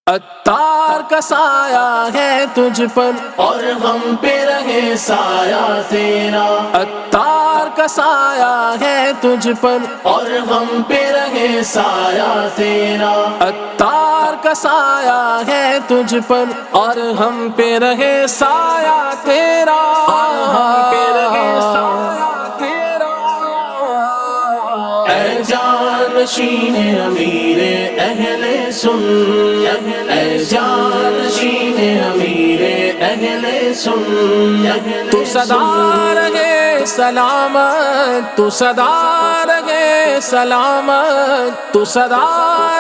عطار کا سایہ ہے تجھ پر اور ہم پہ رہے سایہ تیرا، عطار کا سایہ ہے تجھ پر اور ہم پہ رہے سایہ تیرا، عطار کا سایہ ہے تجھ پر اور ہم پہ رہے سایہ تیرا، ہم پہ رہے سایہ تیرا۔ اے جانشین امیر اہل سنت، اے جانشین امیر اہل سنت، تو صدا رہے سلامت، تو صدا رہے سلامت، تو صدا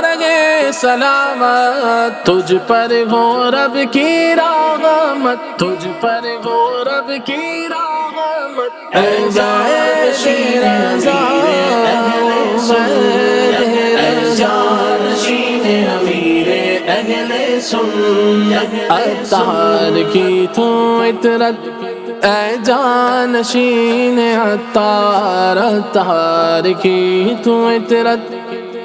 رہے سلامت، تجھ پر ہو رب کی رحمت، تجھ پر ہو رب کی رحمت، اے جانشین امیر اہل سنت، اے جانشین امیر اہل سنت، عطار کی تو عطرت، اے جانشین عطار، عطار کی تو عطرت،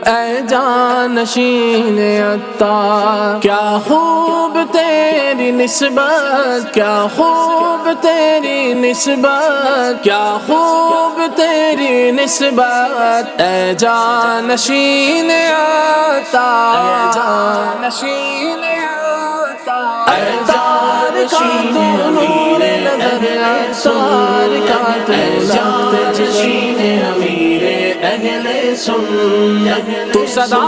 اے جانشین عطار، کیا خوب تیری نسبت، کیا خوب تیری نسبت، کیا خوب تیری نسبت، اے جانشین عطار، اے جانشین عطار، اے جانشین امیر اہل سنت، اے جانشین امیر اہل سنت، تو صدا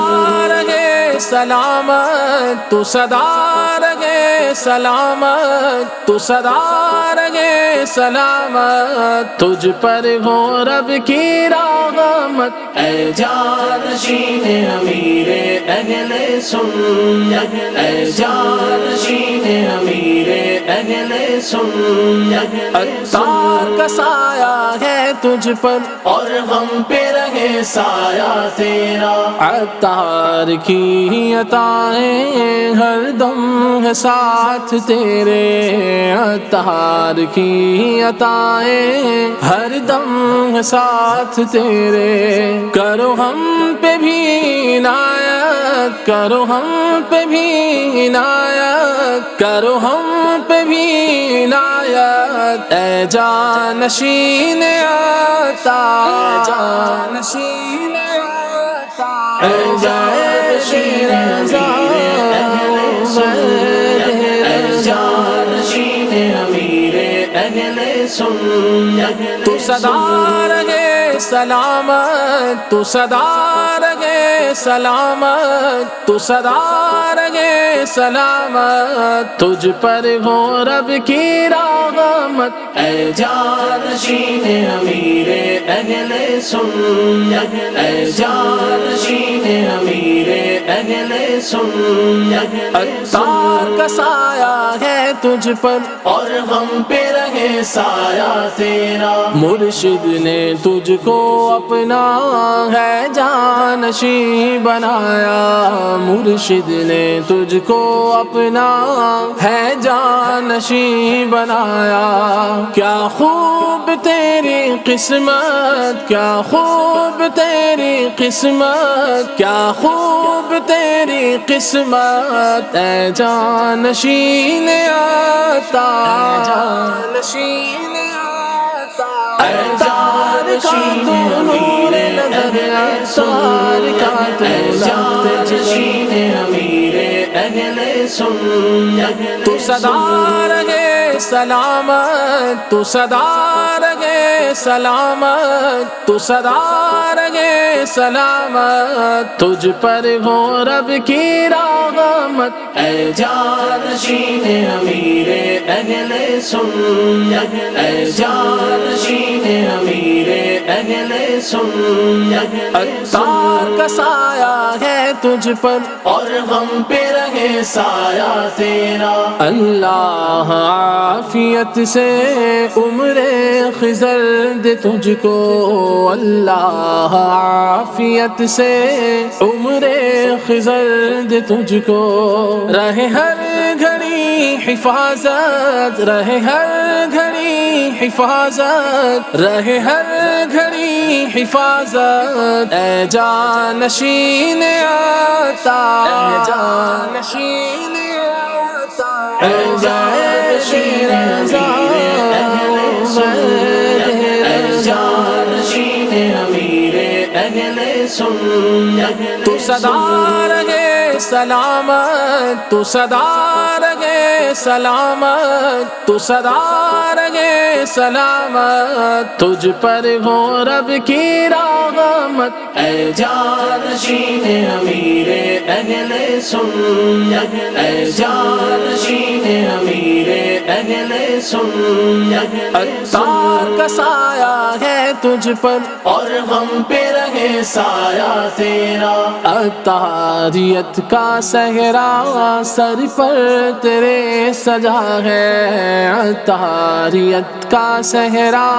رہے سلامت، تو صدا رہے سلامت، تو صدا رہے سلامت، تجھ پر ہو رب کی رحمت، اے جانشین امیر اہل سنت، اے جانشین امیر اہل سنت، عطار کا سایہ ہے تجھ پر اور ہم پہ رہے سایہ تیرا، عطار کی عطائیں ہر دم ہے ساتھ تیرے، عطار کی عطائیں ہر دم ہے ساتھ تیرے، کرو ہم پہ بھی عنایت، کرو ہم پہ بھی عنایت، کرو ہم پہ بھی عنایت، اے جانشین عطار، اے جانشین عطار، اے جانشین امیر اہل سنت، اے جانشین امیر اہل سنت، تو صدا رہے سلامت، تو صدا رہے سلامت، تو صدا رہے سلامت، تجھ پر ہو رب کی رحمت، اے جانشین امیر اہل سنت، اے جانشین امیر اہل سنت، عطار کا سایہ ہے تجھ پر اور ہم پہ رہے سایہ تیرا، مرشد نے تجھ کو اپنا ہے جانشین بنایا، مرشد نے تجھ کو اپنا ہے جانشین بنایا، کیا خوب تیری قسمت، کیا خوب تیری قسمت، کیا خوب تیری قسمت، اے جانشین عطار، اے جانشین عطار، اے جانشین امیر اہل سنت، اے جانشین امیر اہل سنت، تو صدا رہے سلامت، تو صدا رہے سلامت، تو صدا رہے سلامت، تجھ پر ہو رب کی رحمت، اے جانشین امیر اہل سنت، اے جانشین امیر اہل سنت، عطار کا سایہ ہے تجھ پر اور ہم پہ رہے سایہ تیرا، اللہ عافیت سے عمر خضر دے تجھ کو، اللہ عافیت سے عمر خضر دے تجھ کو، رہے ہر گھڑی حفاظت، رہے ہر گھڑی حفاظت، رہے ہر گھڑی حفاظت، اے جانشین عطا، اے جانشین عطا، اے جانشین رضا، اے جانشین امیر اہل سنت، تو صدا رہے سلامت، تو صدا رہے سلامت، تو صدا رہے سلامت، تجھ پر ہو رب کی رحمت، اے جانشین امیر اہل سنت، اے جانشین امیر اہل سنت، عطار کا سایہ ہے تجھ پر اور ہم پہ رہے سایہ تیرا، عطاریت کا صحرا سر پر تیرے سجا ہے، عطاریت کا صحرا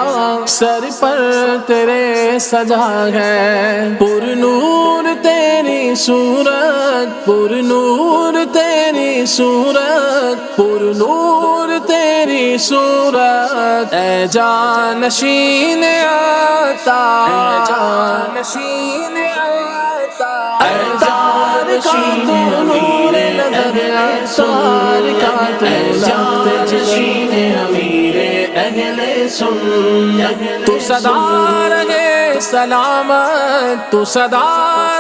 سر پر تیرے سجا ہے، پر نور تیری صورت، پر نور تیری صورت، پر نور تیری صورت، اے جانشین عطا، اے جانشین عطا، اے جانشین امیر اہل سنت، اے جانشین امیر اہل سنت، تو صدا رہے سلامت، تو صدا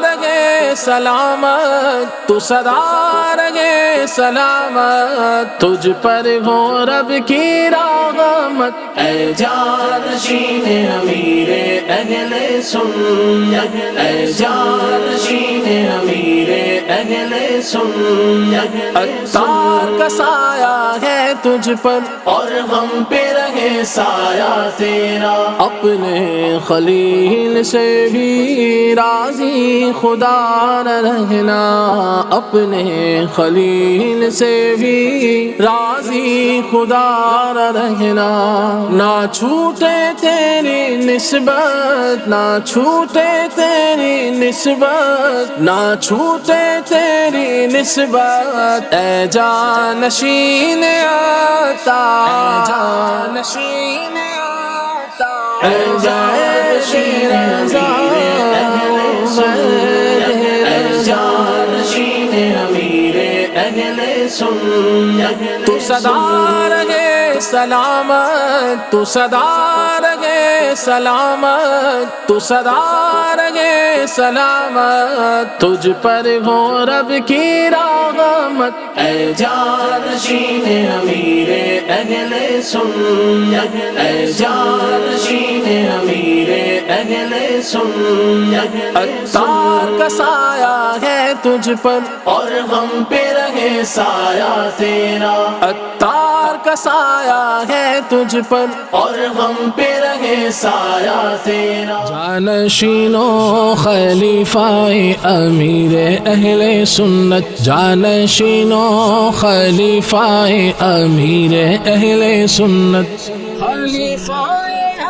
رہے سلامت، تو صدا رہے سلامت، تجھ پر ہو رب کی رحمت، اے جانشین امیر اہل سنت، اے جانشین امیر اہل سنت، عطار کا سایہ ہے تجھ پر اور ہم پہ رہے سایہ تیرا، اپنے خلیل سے بھی راضی خدا نہ رہنا، اپنے خلیل سے بھی راضی خدا نہ رہنا، نہ چھوٹے تیری نسبت، نہ چھوٹے تیری نسبت، نہ چھوٹے تیری نسبت، اے جانشین عطا، اے جانشین عطا، اے جانشین رضا، اے جانشین امیر اہل سنت، تو صدا رہے سلامت، تو صدا رہے سلامت، تو صدا رہے سلامت، تجھ پر ہو رب کی رحمت، اے جانشین امیر اہل سنت، اے جانشین امیر اہل سنت، عطار کا سایہ ہے تجھ پر اور ہم پہ رہے سایہ تیرا، عطار کا سایہ ہے تجھ پر اور ہم پہ رہے سایہ تیرا، جانشینو خلیفہ امیر اہل سنت، جانشینو خلیفہ امیر اہل سنت، خلیفہ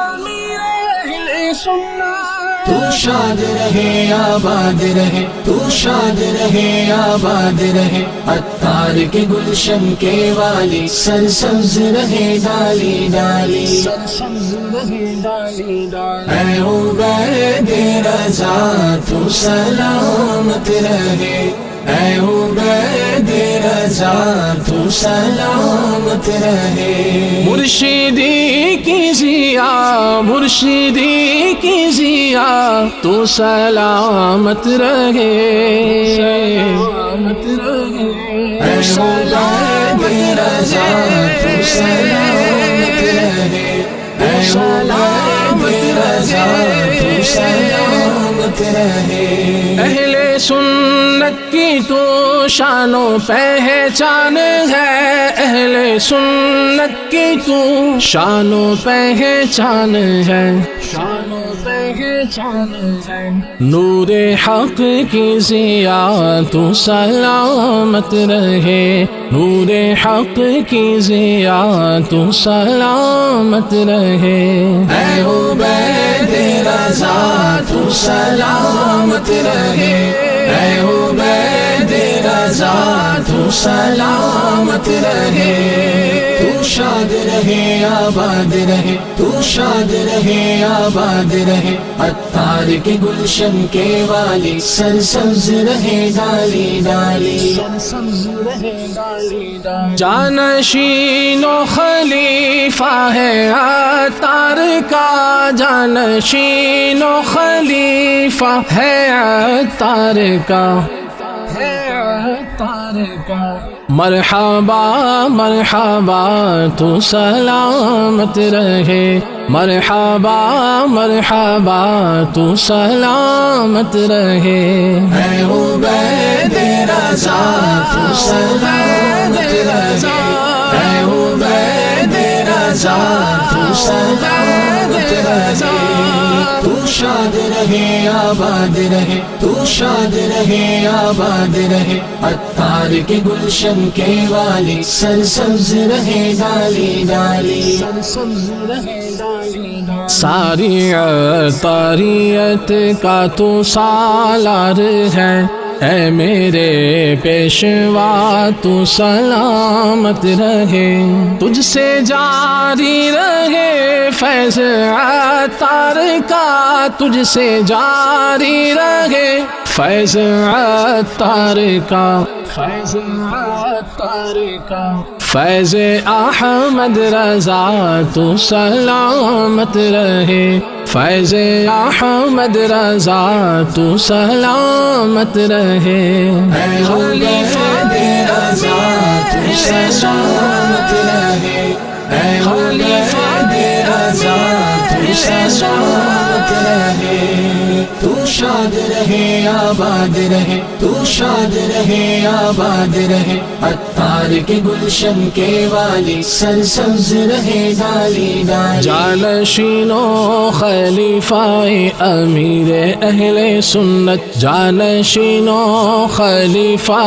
امیر اہل سنت، تو شاد رہے آباد رہے، تو شاد رہے آباد رہے، عطار کے گلشن کے والی، سرسبز رہے ڈالی ڈالی، سرسبز رہے ڈالی ڈالی، اے عبید رضا تو سلامت رہے، اے عبید رضا تو سلامت رہے، مرشدی کی ضیا، مرشدی کی ضیا تو سلامت رہے، سلامت رہے، اے عبید رضا تو سلامت رہے، اے عبید رضا تو سلامت رہے، اہل سنت کی تو شان و پہچان ہے، اہل سنت کی تو شان و پہچان ہے، شان و پہچان ہے، نور حق کی ضیا تو سلامت رہے، نور حق کی ضیا تو سلامت رہے، اے عبید رضا تو سلامت رہے، اے عبید رضا تو سلامت رہے، تو شاد رہے آباد رہے، تو شاد رہے آباد رہے، عطار کے گلشن کے والی سرسبز رہے ڈالی ڈالی، سرسبز رہے ڈالی ڈالی۔ جانشین و خلیفہ ہے عطار کا، جانشین و خلیفہ ہے عطار کا، ہے عطار کا۔ مرحبا مرحبا تو سلامت رہے، مرحبا مرحبا تو سلامت رہے، اے عبید رضا تو سلامت رہے، اے عبید رضا تو سلامت رہے، تو شاد رہے آباد رہے، تو شاد رہے آباد رہے، عطار کے گلشن کے والی سرسبز رہے ڈالی ڈالی، سرسبز رہے ڈالی ڈالی۔ ساری عطاریت کا تو سالار ہے، اے میرے پیشوا تو سلامت رہے، تجھ سے جاری رہے فیض عطار کا، تجھ سے جاری رہے فیض عطار کا، فیض عطار کا۔ فیض احمد رضا تو سلامت رہے، فیض احمد رضا تو سلامت رہے، اے خلیفہ رضا تو سلامت رہے، اے خلیفہ رضا تو سلامت رہے، تو شاد رہے آباد رہے، تو شاد رہے آباد رہے، عطار کے گلشن کے والی سرسبز رہے ڈالی ڈالی۔ جانشین و خلیفہ امیر اہل سنت، جانشین و خلیفہ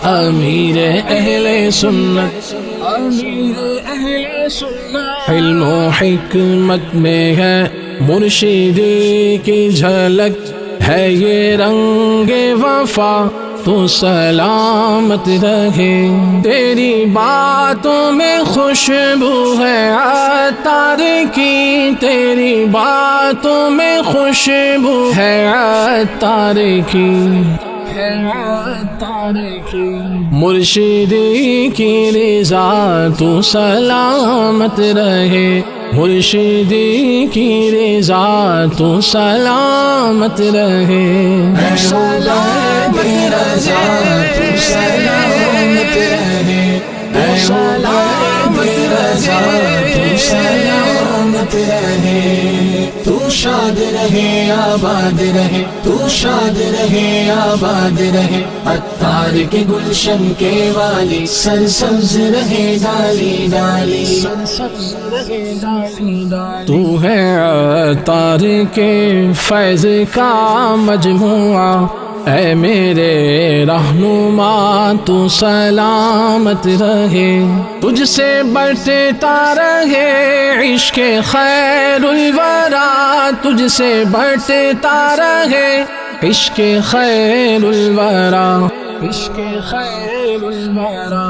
امیر اہل سنت، امیر اہل سنت۔ علم و حکمت میں ہے مرشدی کی جھلک، ہے یہ رنگ وفا تو سلامت رہے، تیری باتوں میں خوشبو ہے عطار کی، تیری باتوں میں خوشبو ہے عطار کی، ہے عطار کی۔ مرشدی کی رضا تو سلامت رہے، مرشدی کی رضا تو سلامت رہے، سلامت رضا تو سلامت رہے، سلامت رضا تو سلامت رہے، تو شاد رہے آباد رہے، تو شاد رہے آباد رہے، عطار کے گلشن کے والی سرسبز رہے ڈالی ڈالی، سرسبز رہے ڈالی ڈالی۔ تو ہے عطار کے فیض کا مجموعہ، اے میرے رہنما تو سلامت رہے، تجھ سے بڑھتا رہے عشق خیر الورا، تجھ سے بڑھتا رہے عشق خیر الورا، عشق خیر الورا۔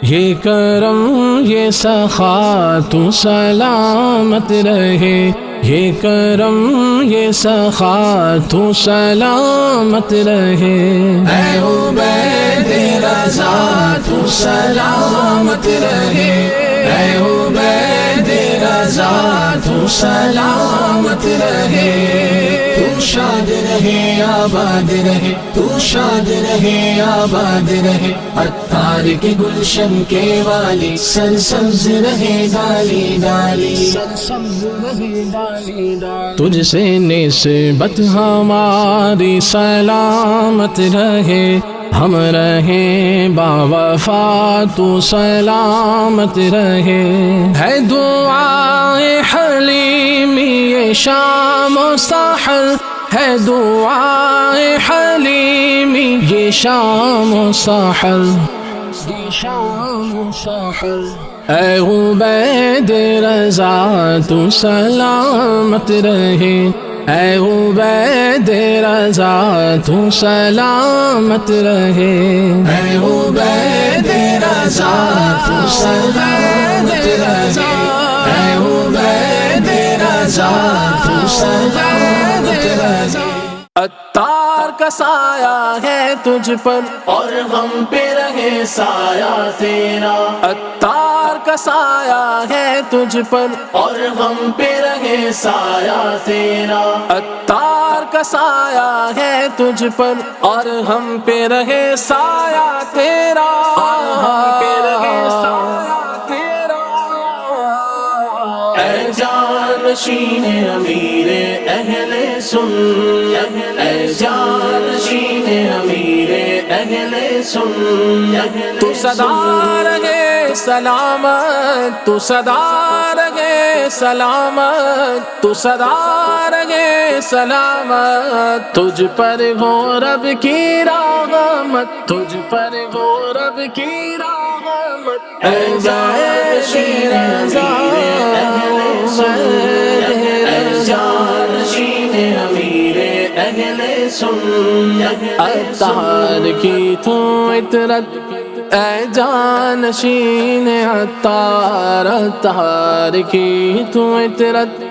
یہ کرم یہ سخا تو سلامت رہے، یہ کرم یہ سخا تو سلامت رہے، اے عبید رضا تو سلامت رہے، اے عبید رضا تو سلامت رہے، تو شاد رہے آباد رہے، تو شاد رہے آباد رہے، عطار کے گلشن کے والی سرسبز رہے ڈالی ڈالی، سرسبز رہے ڈالی ڈالی۔ تجھ سے نسبت ہماری سلامت رہے، ہم رہیں باوفا تو سلامت رہے، ہے دعائے حلیمی یہ شام و سحر، ہے دعائے حلیمی یہ شام و سحر، یہ شام و سحر۔ اے عبید رضا تو سلامت رہے، اے عبید رضا تو سلامت رہے، اے عبید رضا تو سلامت رہے، اے عبید رضا تو سلامت رہے۔ عطار کا سایہ ہے تجھ پر اور ہم پہ رہے سایہ تیرا، عطار کا سایہ ہے تجھ پر اور ہم پہ رہے سایہ تیرا، عطار کا سایہ ہے تجھ پر اور ہم پہ رہے سایہ تیرا، ہم پہ رہے سایہ تیرا۔ اے جانشین امیر اہل سنت، اے جانشین امیر اہل سنت، تو سدا رہے سلامت، تو سدا رہے سلامت، تو سدا رہے سلامت، تجھ پر ہو رب کی رحمت، تجھ پر ہو رب کی رحمت۔ اے جانشین امیر اہل سنت، اے جانشین امیر اہل سنت، عطار کی تو عطرت، اے جانشین عطار، عطار کی تو عطرت،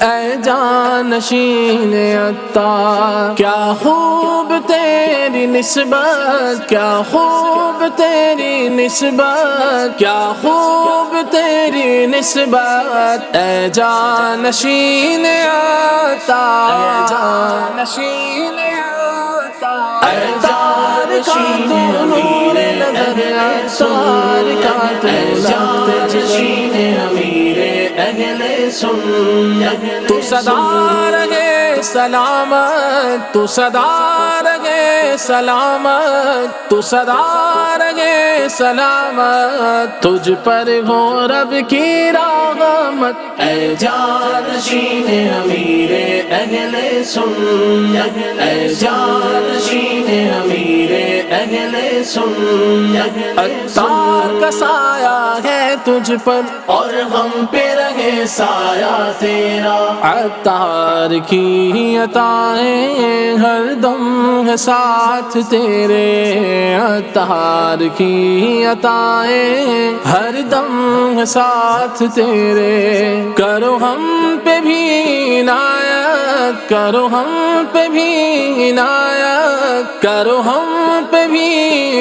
اے جانشین عطار، کیا خوب تیری نسبت، کیا خوب تیری نسبت، کیا خوب تیری نسبت، اے جانشین عطار، اے جانشین عطار، اے جانشین نور نظر عطار کا تو جانشین امیر اہل سنت، تو سدا رہے سلامت، تو سدا رہے سلامت، تو سدا رہے سلامت، تجھ پر ہو رب کی رحمت۔ اے جانشین امیر اہل سنت، اے جانشین امیر اہل سنت، عطار کا سایہ ہے تجھ پر اور ہم پہ رہے سایہ تیرا، عطار کی عطائیں ہر دم ہے ساتھ تیرے، عطار کی عطائیں ہر دم ہے ساتھ تیرے، کرو ہم پہ بھی عنایت، کرو ہم پہ بھی عنایت، کرو ہم پہ بھی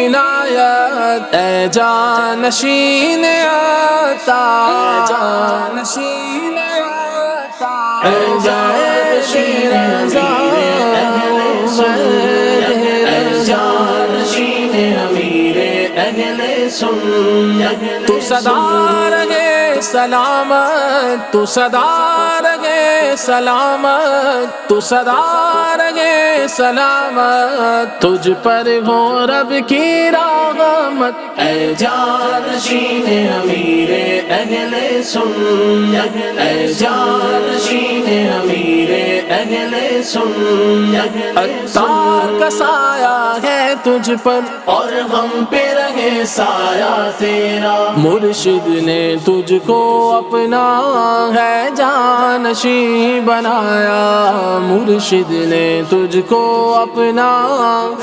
عنایت، اے جانشین عطار، اے جانشین عطار، اے جانشین اہل سنت، اے جانشین امیر اہل سنت، تو سدا رہے سلامت، تو سدا رہے سلامت، تو سدا رہے سلامت، تجھ پر ہو رب کی رحمت۔ اے جانشین امیر اہل سنت، اے جانشین امیر اہل سنت، عطار کا سایہ ہے تجھ پر اور ہم پہ رہے سایہ تیرا، مرشد نے تجھ کو اپنا ہے جانشین بنایا، مرشد نے تجھ کو اپنا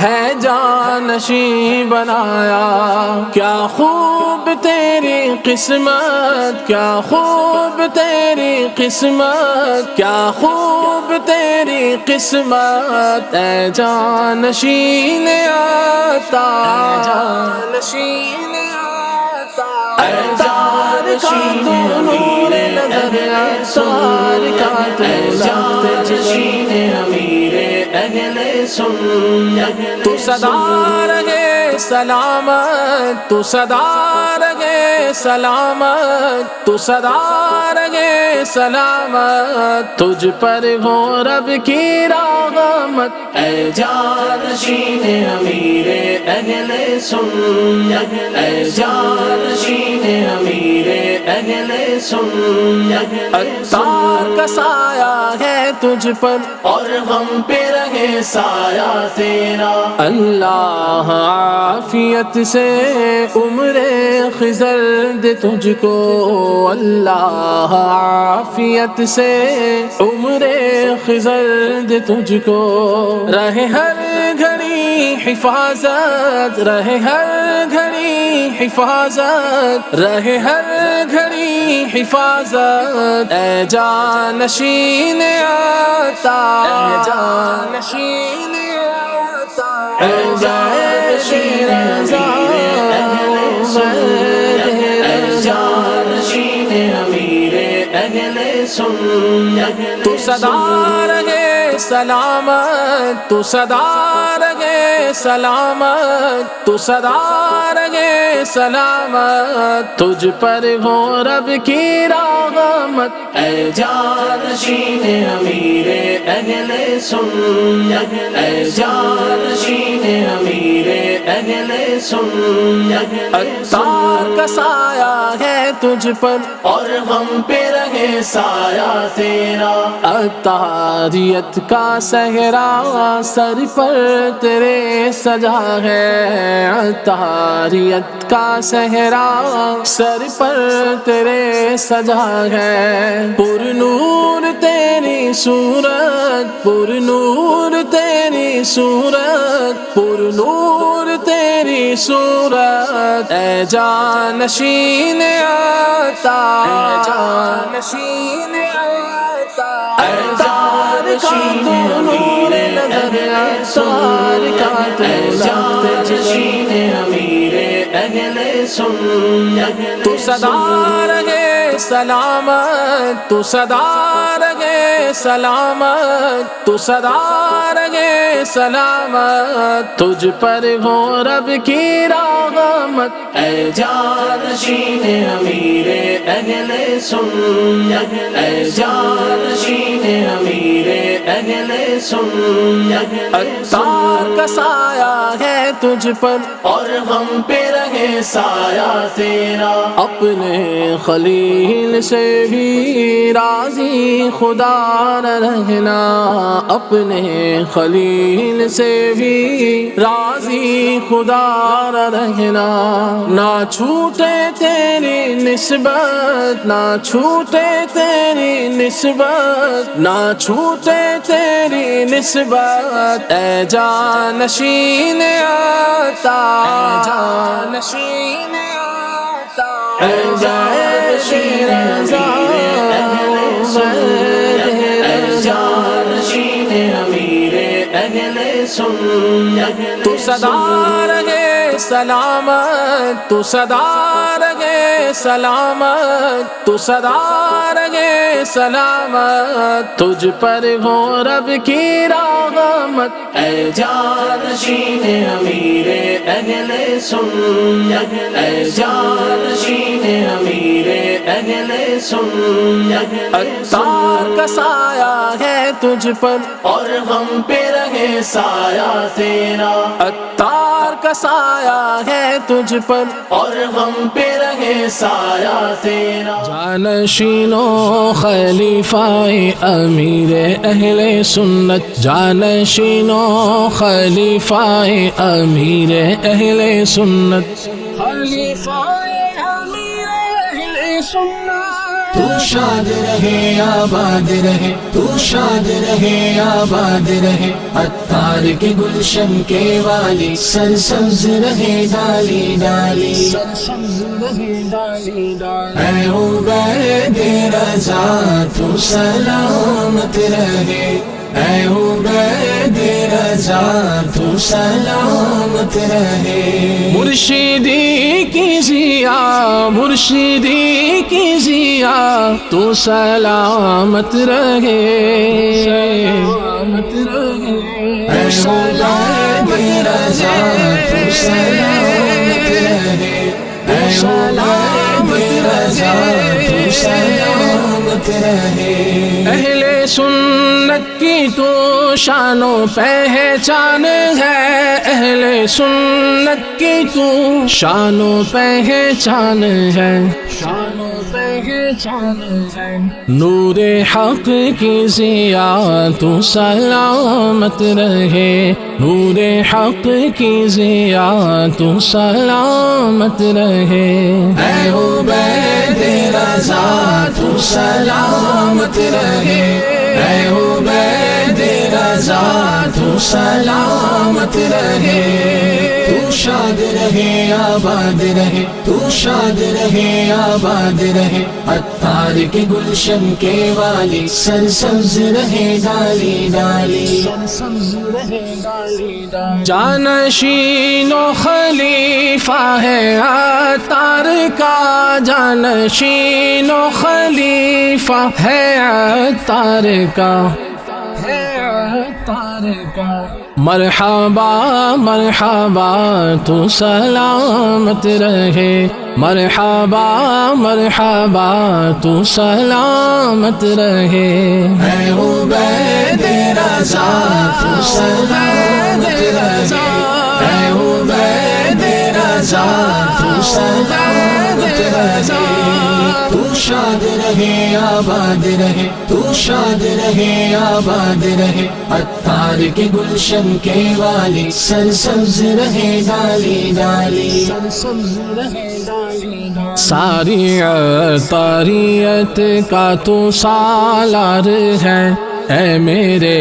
ہے جانشین بنایا، کیا خوب تیری قسمت، کیا خوب تیری قسمت، کیا خوب تیری قسمت، اے جانشین عطار، جانشین عطار، اے جانشین نور نظر عطار کا تو جانشین امیر اہل سنت، تو سدا رہے سلامت، تو سدا رہے سلامت، تو سدا رہے سلامت، تجھ پر ہو رب کی رحمت۔ اے جانشین امیر اہل سنت، اے جانشین امیر اہل سنت، عطار کا سایہ ہے تجھ پر اور ہم پہ رہے سایہ تیرا، اللہ عافیت سے عمر خضر دے تجھ کو اللہ عافیت سے، عمر خضر دے تجھ کو، رہے ہر گھڑی حفاظت، رہے ہر گھڑی حفاظت، رہے ہر گھڑی حفاظت، اے جانشین آتا، اے جانشین آتا، اے جانشین رضا، جانشین امیر اہل سنت، تو سدا رہے سلامت، تو سدا رہے سلامت، تو سدا رہے سلامت، تجھ پر ہو رب کی رحمت، اے جانشین امیر اہل سنت، اے جانشین امیر اہل سنت، عطار کا سایہ ہے تجھ پر اور ہم پہ رہے سایہ تیرا، عطاریت کا صحرا سر پر تیرے سجا ہے، عطاریت کا صحرا سر پر تیرے سجا ہے، پر نور تیری صورت، پر نور تیری صورت، پر نور تیری صورت، اے جانشین آتا، اے جانشین آتا، اے جانشین نور نظر عطار کا تو جانشین امیر اہل سنت، تو سدا رہے سلامت، تو سدا رہے سلامت، تو سدا رہے سلامت، تجھ پر ہو رب کی رحمت، اے جانشین امیر اہل سنت، اے جانشین امیر اہل سنت، عطار کا سایہ ہے تجھ پر اور ہم پہ رہے سایہ تیرا، اپنے خلیل سے بھی راضی خدا نہ رہنا، اپنے خلیل سے بھی راضی خدا نہ رہنا، نہ چھوٹے تیری نسبت، نہ چھوٹے تیری نسبت، نہ چھوٹے تیری نسبت، اے جانشین آتا، اے جانشین آتا، اے جانشین رضا، اے جانشین امیر اہل سنت، تو سدا رہے سلامت، تو سدا رہے سلامت، تو سدا رہے سلامت، تجھ پر ہو رب کی رحمت، اے جانشین امیر اہل سنت، اے جانشین امیر اہل سنت، عطار کا سایہ ہے تجھ پر اور ہم پہ رہے سایہ تیرا، عطار کا سایہ ہے تجھ پر اور ہم پہ رہے سایہ تیرا، جانشین و خلیفہ امیر اہل سنت، جانشین و خلیفہ امیر اہل سنت، خلیفہ امیر اہل سنت، تو شاد رہے آباد رہے، تو شاد رہے آباد رہے، عطار کے گلشن کے والی، سرسبز رہے ڈالی ڈالی، سرسبز رہے ڈالی ڈالی، اے عبید رضا تو سلامت رہے، اے عبید رضا تو سلامت رہے، مرشدی کی ضیا، مرشدی کی ضیا تو سلامت رہے، سلامت رہے، اے عبید رضا تو سلامت رہے، اے عبید رضا تو سلامت رہے، اہل سنت کی تو شان و پہچان ہے، اہل سنت کی تو شان و پہچان ہے، شان و پہچان ہے۔ نور حق کی ضیا تو سلامت رہے، نور حق کی ضیا تو سلامت رہے۔ اے عبید رضا تو سلامت رہے، اے عبید رضا تو سلامت رہے۔ تو شاد رہے آباد رہے، تو شاد رہے آباد رہے، عطار کے گلشن کے والی، سرسبز رہے ڈالی ڈالی، سرسبز رہے ڈالی ڈالی۔ جانشین و خلیفہ ہے عطار کا، جانشین و خلیفہ ہے عطار کا، ہے عطار کا۔ مرحبا مرحبا تو سلامت رہے، مرحبا مرحبا تو سلامت رہے۔ اے عبید رضا تو سلامت رہے، اے عبید رضا تو سلامت رہے۔ تو شاد رہے آباد رہے، تو شاد رہے آباد رہے، عطار کے گلشن کے والی، سرسبز رہے ڈالی ڈالی، سرسبز رہے ڈالی ڈالی۔ ساری عطاریت کا تو سالار ہے، اے میرے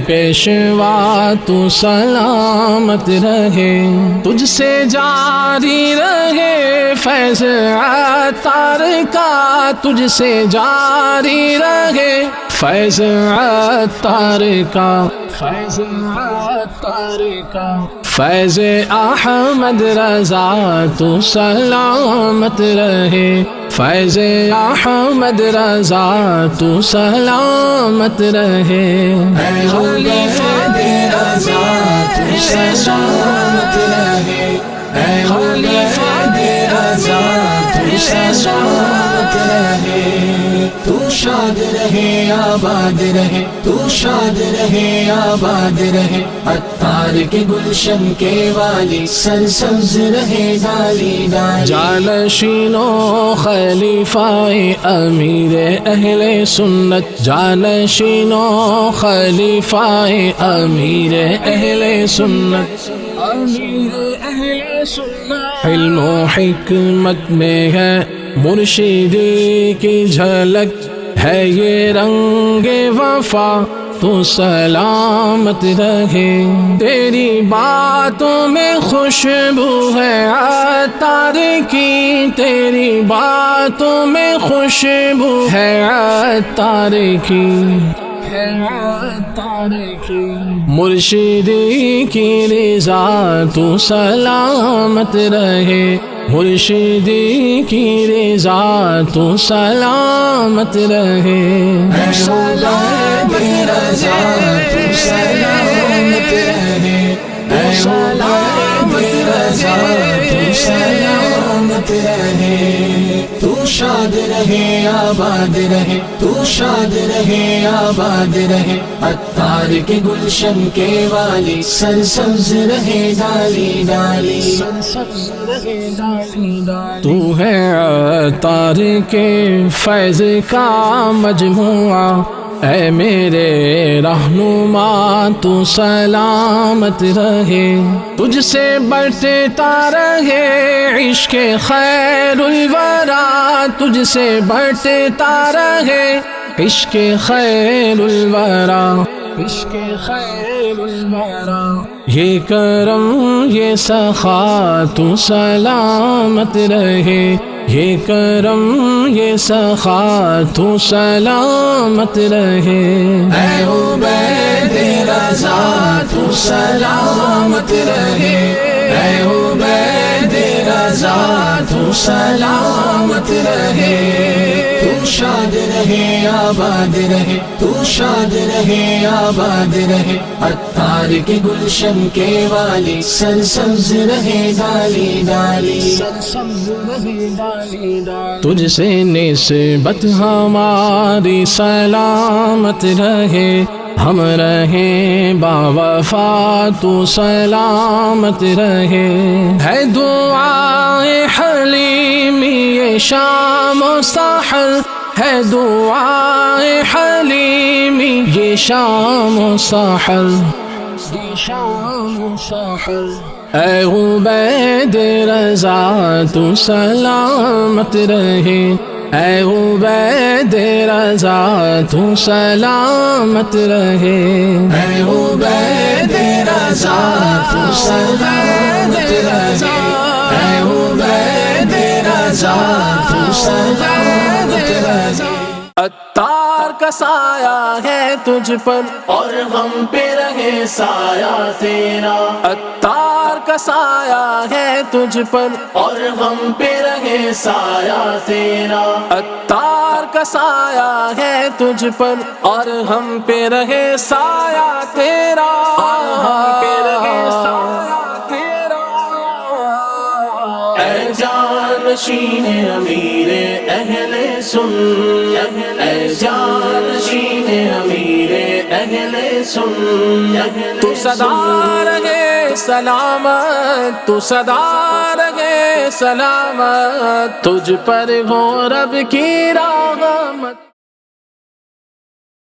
پیشوا تو سلامت رہے۔ تجھ سے جاری رہے فیض عطار کا، تجھ سے جاری رہے فیض عطار کا، فیض عطار کا۔ فیض احمد رضا تو سلامت رہے، فیض احمد رضا تو سلامت رہے۔ اے خلیفہ رضا تو سلامت رہے، اے خلیفہ رضا تو سلامت رہے۔ تو شاد رہے آباد رہے، تو شاد رہے آباد رہے، عطار کے گلشن کے والی، سرسبز رہے ڈالی ڈالی۔ جانشین و خلیفہ امیر اہل سنت، جانشین و خلیفہ امیر اہل سنت، امیر اہل سنت۔ علم و حکمت میں ہے مرشدی کی جھلک، ہے یہ رنگ وفا تو سلامت رہے۔ تیری باتوں میں خوشبو ہے عطار کی، تیری باتوں میں خوشبو ہے عطار کی، ہے عطار کی۔ مرشدی کی رضا تو سلامت رہے، مرشدی کی رضا تو سلامت رہے۔ سلامت رضا تو سلامت رہے، سلامت رضا تو سلامت رہے۔ تو شاد رہے آباد رہے، تو شاد رہے آباد رہے، عطار کے گلشن کے والی، سرسبز رہے ڈالی ڈالی، سرسبز رہے ڈالی ڈالی۔ تو ہے عطار کے فیض کا مجموعہ، اے میرے رہنما تو سلامت رہے۔ تجھ سے بٹتا رہے عشق خیر الورا، تجھ سے بٹتا رہے عشق خیر الورا، عشق خیر الورا۔ یہ کرم یہ سخا تو سلامت رہے، یہ کرم یہ سخا تو سلامت رہے۔ اے عبید رضا تو سلامت رہے، اے عبید رضا تو سلامت رہے۔ تو شاد رہے آباد رہے، تو شاد رہے آباد رہے، عطار کے گلشن کے والی، سرسبز رہے ڈالی ڈالی، سرسبز رہے ڈالی ڈالی۔ تجھ سے نسبت ہماری سلامت رہے، ہم رہیں باوفا تو سلامت رہے۔ ہے دعائے حلیمی یہ شام و سحر، ہے دعائے حلیمی یہ شام و سحر، یہ شام و سحر۔ اے عبید رضا تو سلامت رہے، اے عبید رضا تو سلامت رہے، اے عبید رضا تو سلامت رہے، اے عبید رضا تو سلامت رہے۔ عطار کا سایہ ہے تجھ پر اور غم پہ رہے سایہ تیرا، عطار کا سایہ ہے تجھ پر اور غم پہ رہے سایہ تیرا، عطار کا سایہ ہے تجھ پر اور ہم پہ رہے سایہ تیرا، ہم پہ رہے سایہ تیرا۔ اے جانشین امیر اہل سنت، اے جانشین امیر اہل سنت، تو سدا رہے سلامت، تو سدا رہے سلامت، تجھ پر ہو رب کی رحمت۔